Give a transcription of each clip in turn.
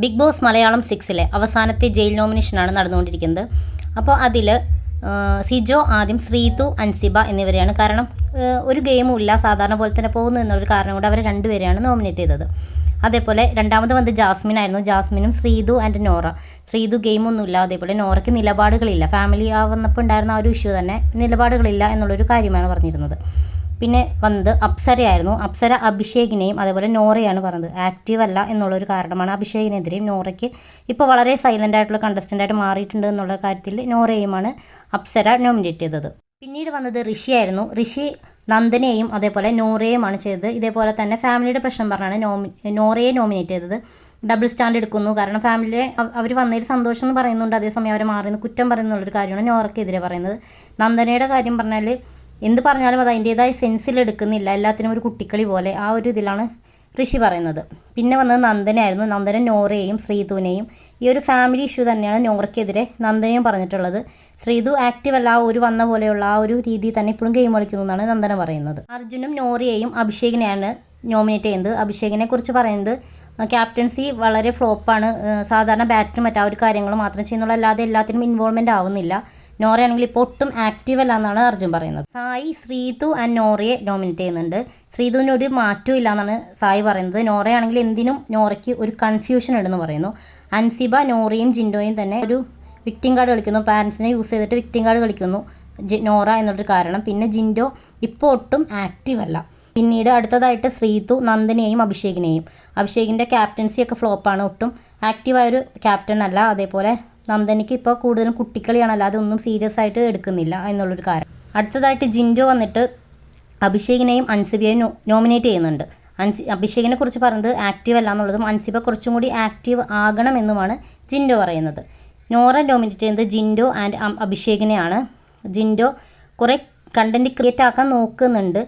Big boss Malayalam 6-ലെ അവസാനത്തെ jail നോമിനേഷനാണ് നടന്നുകൊണ്ടിരിക്കുന്നത്. അപ്പോൾ അതിൽ സിജോ ആദ്യം ശ്രീതു, അൻസിബ എന്നിവരെയാണ്. കാരണം ഒരു ഗെയിമും ഇല്ല, സാധാരണ പോലെ തന്നെ പോകുന്നു എന്നൊരു കാരണം കൊണ്ട് അവരെ രണ്ടുപേരെയാണ് നോമിനേറ്റ് ചെയ്തത്. അതേപോലെ രണ്ടാമത് വന്നത് ജാസ്മിൻ ആയിരുന്നു. ജാസ്മിനും ശ്രീതു ആൻഡ് നോറ. ശ്രീതു ഗെയിമൊന്നുമില്ല, അതേപോലെ നോറയ്ക്ക് നിലപാടുകളില്ല. ഫാമിലി വന്നപ്പോൾ ഉണ്ടായിരുന്ന ആ ഒരു ഇഷ്യൂ തന്നെ, നിലപാടുകളില്ല എന്നുള്ളൊരു കാര്യമാണ് പറഞ്ഞിരുന്നത്. പിന്നെ വന്നത് അപ്സരയായിരുന്നു. അപ്സര അഭിഷേകിനെയും അതേപോലെ നോറയാണ് പറഞ്ഞത്. ആക്റ്റീവ് അല്ല എന്നുള്ളൊരു കാരണമാണ് അഭിഷേകിനെതിരെയും നോറയ്ക്ക് ഇപ്പോൾ വളരെ സൈലൻ്റ് ആയിട്ടുള്ള കണ്ടസ്റ്റൻ്റായിട്ട് മാറിയിട്ടുണ്ട് എന്നുള്ള കാര്യത്തിൽ നോറയെയുമാണ് അപ്സര നോമിനേറ്റ് ചെയ്തത്. പിന്നീട് വന്നത് ഋഷിയായിരുന്നു. ഋഷി നന്ദനെയും അതേപോലെ നോറയെയുമാണ് ചെയ്തത്. ഇതേപോലെ തന്നെ ഫാമിലിയുടെ പ്രശ്നം പറഞ്ഞാണ് നോറയെ നോമിനേറ്റ് ചെയ്തത്. ഡബിൾ സ്റ്റാൻഡ് എടുക്കുന്നു, കാരണം ഫാമിലിയെ അവർ വന്നതിൽ സന്തോഷം എന്ന് പറയുന്നുണ്ട്, അതേസമയം അവരെ മാറിയെന്ന് കുറ്റം പറയുന്നുള്ളൊരു കാര്യമാണ് നോറയ്ക്കെതിരെ പറയുന്നത്. നന്ദനയുടെ കാര്യം പറഞ്ഞാൽ എന്ത് പറഞ്ഞാലും അത് അതിൻ്റേതായ സെൻസിലെടുക്കുന്നില്ല, എല്ലാത്തിനും ഒരു കുട്ടിക്കളി പോലെ, ആ ഒരു ഇതിലാണ് ഋഷി പറയുന്നത്. പിന്നെ വന്നത് നന്ദനായിരുന്നു. നന്ദന നോറയെയും ശ്രീതുവിനെയും, ഈ ഒരു ഫാമിലി ഇഷ്യൂ തന്നെയാണ് നോറയ്ക്കെതിരെ നന്ദനയും പറഞ്ഞിട്ടുള്ളത്. ശ്രീതു ആക്റ്റീവ് അല്ല, ആ ഒരു വന്ന പോലെയുള്ള ആ ഒരു രീതി തന്നെ ഇപ്പോഴും ഗെയിം കളിക്കുന്നു എന്നാണ് നന്ദന പറയുന്നത്. അർജുനും നോറയെയും അഭിഷേകിനെയാണ് നോമിനേറ്റ് ചെയ്യുന്നത്. അഭിഷേകിനെ കുറിച്ച് പറയുന്നത് ക്യാപ്റ്റൻസി വളരെ ഫ്ലോപ്പാണ്, സാധാരണ ബാറ്റും മറ്റാ ഒരു കാര്യങ്ങൾ മാത്രം ചെയ്യുന്നുള്ളൂ, അല്ലാതെ എല്ലാത്തിനും ഇൻവോൾവ്മെൻ്റ് ആവുന്നില്ല. നോറയാണെങ്കിൽ ഇപ്പോൾ ഒട്ടും ആക്റ്റീവ് അല്ല എന്നാണ് അർജുൻ പറയുന്നത്. സായി ശ്രീതു ആൻഡ് നോറയെ നോമിനേറ്റ് ചെയ്യുന്നുണ്ട്. ശ്രീതുവിന് ഒരു മാറ്റവും ഇല്ല എന്നാണ് സായി പറയുന്നത്. നോറയാണെങ്കിൽ എന്തിനും നോറയ്ക്ക് ഒരു കൺഫ്യൂഷൻ ഉണ്ടെന്ന് പറയുന്നു. അൻസിബ നോറയും ജിൻഡോയും തന്നെ ഒരു വിക്ടിം കാർഡ് കളിക്കുന്നു, പാരൻസിനെ യൂസ് ചെയ്തിട്ട് വിക്ടിം കാർഡ് കളിക്കുന്നു നോറ എന്നുള്ളൊരു കാരണം. പിന്നെ ജിൻഡോ ഇപ്പോൾ ഒട്ടും ആക്റ്റീവ് അല്ല. പിന്നീട് അടുത്തതായിട്ട് ശ്രീതു നന്ദനെയും അഭിഷേകിനെയും. അഭിഷേകിൻ്റെ ക്യാപ്റ്റൻസിയൊക്കെ ഫ്ലോപ്പാണ്, ഒട്ടും ആക്റ്റീവായൊരു ക്യാപ്റ്റൻ അല്ല. അതേപോലെ നന്ദനയ്ക്ക് ഇപ്പോൾ കൂടുതലും കുട്ടിക്കളിയാണ്, അല്ലാതെ ഒന്നും സീരിയസ് ആയിട്ട് എടുക്കുന്നില്ല എന്നുള്ളൊരു കാരണം. അടുത്തതായിട്ട് ജിൻഡോ വന്നിട്ട് അഭിഷേകിനെയും അൻസിബയെയും നോമിനേറ്റ് ചെയ്യുന്നുണ്ട്. അഭിഷേകിനെ കുറിച്ച് പറഞ്ഞത് ആക്റ്റീവ് അല്ല എന്നുള്ളതും അൻസിബ കുറച്ചും കൂടി ആക്റ്റീവ് ആകണമെന്നുമാണ് ജിൻഡോ പറയുന്നത്. നോറ നോമിനേറ്റ് ചെയ്യുന്നത് ജിൻഡോ ആൻഡ് അഭിഷേകിനെയാണ്. ജിൻഡോ കുറേ കണ്ടൻറ്റ് ക്രിയേറ്റ് ആക്കാൻ നോക്കുന്നുണ്ട്,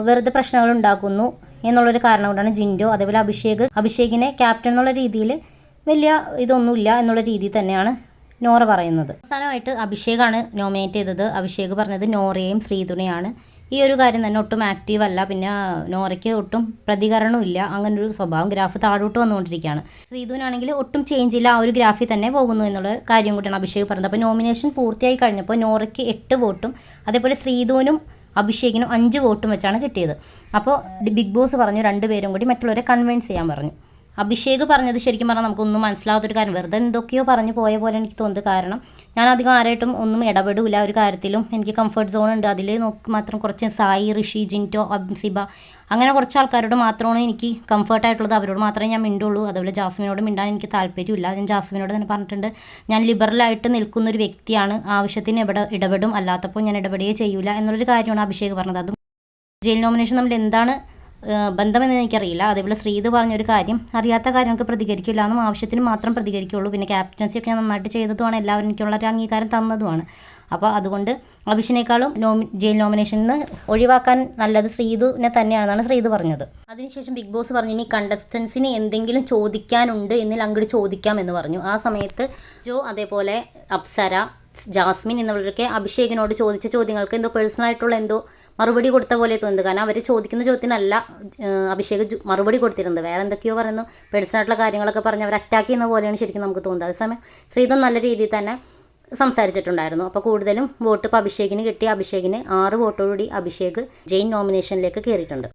വെറുതെ പ്രശ്നങ്ങൾ ഉണ്ടാക്കുന്നു എന്നുള്ളൊരു കാരണം കൊണ്ടാണ് ജിൻഡോ. അതേപോലെ അഭിഷേകിനെ ക്യാപ്റ്റൻ എന്നുള്ള രീതിയിൽ വലിയ ഇതൊന്നുമില്ല എന്നുള്ള രീതിയിൽ തന്നെയാണ് നോറ പറയുന്നത്. അവസാനമായിട്ട് അഭിഷേകാണ് നോമിനേറ്റ് ചെയ്തത്. അഭിഷേക് പറഞ്ഞത് നോറയെയും ശ്രീതുനെയാണ്. ഈ ഒരു കാര്യം തന്നെ ഒട്ടും ആക്റ്റീവ് അല്ല, പിന്നെ നോറയ്ക്ക് ഒട്ടും പ്രതികരണവും ഇല്ല, അങ്ങനൊരു സ്വഭാവം, ഗ്രാഫ് താഴോട്ട് വന്നുകൊണ്ടിരിക്കുകയാണ്. ശ്രീതുവിനാണെങ്കിൽ ഒട്ടും ചേഞ്ച് ഇല്ല, ആ ഒരു ഗ്രാഫിൽ തന്നെ പോകുന്നു എന്നുള്ള കാര്യം കൂടിയാണ് അഭിഷേക് പറഞ്ഞത്. അപ്പോൾ നോമിനേഷൻ പൂർത്തിയായി കഴിഞ്ഞപ്പോൾ നോറയ്ക്ക് 8 വോട്ടും അതേപോലെ ശ്രീതുവിനും അഭിഷേകിനും 5 വോട്ടും വെച്ചാണ് കിട്ടിയത്. അപ്പോൾ ബിഗ് ബോസ് പറഞ്ഞു രണ്ടുപേരും കൂടി മറ്റുള്ളവരെ കൺവിൻസ് ചെയ്യാൻ പറഞ്ഞു. അഭിഷേക് പറഞ്ഞത് ശരിക്കും പറഞ്ഞാൽ നമുക്കൊന്നും മനസ്സിലാവാത്തൊരു കാര്യം, വെറുതെ എന്തൊക്കെയോ പറഞ്ഞു പോയ പോലെ എനിക്ക് തോന്നുന്നത്. കാരണം ഞാൻ അധികം ആരായിട്ടും ഒന്നും ഇടപെടില്ല, ഒരു കാര്യത്തിലും എനിക്ക് കംഫർട്ട് സോൺ ഉണ്ട്, അതിൽ നോക്കി മാത്രം കുറച്ച് സായി, ഋഷി, ജിൻറ്റോ, അൻസിബ അങ്ങനെ കുറച്ച് ആൾക്കാരോട് മാത്രമാണ് എനിക്ക് കംഫർട്ടായിട്ടുള്ളത്, അവരോട് മാത്രമേ ഞാൻ മിണ്ടുള്ളൂ. അതുപോലെ ജാസ്മിനോട് മിണ്ടാൻ എനിക്ക് താല്പര്യമില്ല. ഞാൻ ജാസ്മിനോട് തന്നെ പറഞ്ഞിട്ടുണ്ട്, ഞാൻ ലിബറലായിട്ട് നിൽക്കുന്നൊരു വ്യക്തിയാണ്, ആവശ്യത്തിന് ഇടപെടും, അല്ലാത്തപ്പോൾ ഞാൻ ഇടപെടുകയേ ചെയ്യൂല എന്നുള്ളൊരു കാര്യമാണ് അഭിഷേക് പറഞ്ഞത്. അതും ജയിൽ നോമിനേഷൻ തമ്മിൽ എന്താണ് ബന്ധമെന്ന് എനിക്കറിയില്ല. അതേപോലെ ശ്രീതു പറഞ്ഞൊരു കാര്യം, അറിയാത്ത കാര്യങ്ങൾക്ക് പ്രതികരിക്കില്ല എന്നും ആവശ്യത്തിന് മാത്രം പ്രതികരിക്കുകയുള്ളൂ. പിന്നെ ക്യാപ്റ്റൻസിയൊക്കെ ഞാൻ നന്നായിട്ട് ചെയ്തതുമാണ്, എല്ലാവരും എനിക്കുള്ള ഒരു അംഗീകാരം തന്നതുമാണ്. അപ്പോൾ അതുകൊണ്ട് അഭിഷേകിനേക്കാളും ജയിൽ നോമിനേഷനിൽ നിന്ന് ഒഴിവാക്കാൻ നല്ലത് ശ്രീതുവിനെ തന്നെയാണെന്നാണ് ശ്രീതു പറഞ്ഞത്. അതിനുശേഷം ബിഗ് ബോസ് പറഞ്ഞു, ഇനി കണ്ടസ്റ്റൻസിന് എന്തെങ്കിലും ചോദിക്കാനുണ്ട് എങ്കിൽ അങ്ങോട്ട് ചോദിക്കാം എന്ന് പറഞ്ഞു. ആ സമയത്ത് ജോ അതേപോലെ അപ്സര, ജാസ്മിൻ എന്നിവരൊക്കെ അഭിഷേകിനോട് ചോദിച്ച ചോദ്യങ്ങൾക്ക് എന്തോ പേഴ്സണലായിട്ടുള്ള എന്തോ മറുപടി കൊടുത്ത പോലെ തോന്നുന്നത്. കാരണം അവർ ചോദിക്കുന്ന ചോദ്യത്തിനല്ല അഭിഷേക് മറുപടി കൊടുത്തിരുന്നത്, വേറെ എന്തൊക്കെയോ പറയുന്നു, പേഴ്സണലായിട്ടുള്ള കാര്യങ്ങളൊക്കെ പറഞ്ഞ് അവർ അറ്റാക്ക് ചെയ്യുന്ന പോലെയാണ് ശരിക്കും നമുക്ക് തോന്നുന്നത്. അതേസമയം ശ്രീധൻ നല്ല രീതിയിൽ തന്നെ സംസാരിച്ചിട്ടുണ്ടായിരുന്നു. അപ്പോൾ കൂടുതലും വോട്ട് ഇപ്പോൾ അഭിഷേകിന് കിട്ടി. അഭിഷേകിന് 6 വോട്ടോടുകൂടി അഭിഷേക് ജയിൽ നോമിനേഷനിലേക്ക് കയറിയിട്ടുണ്ട്.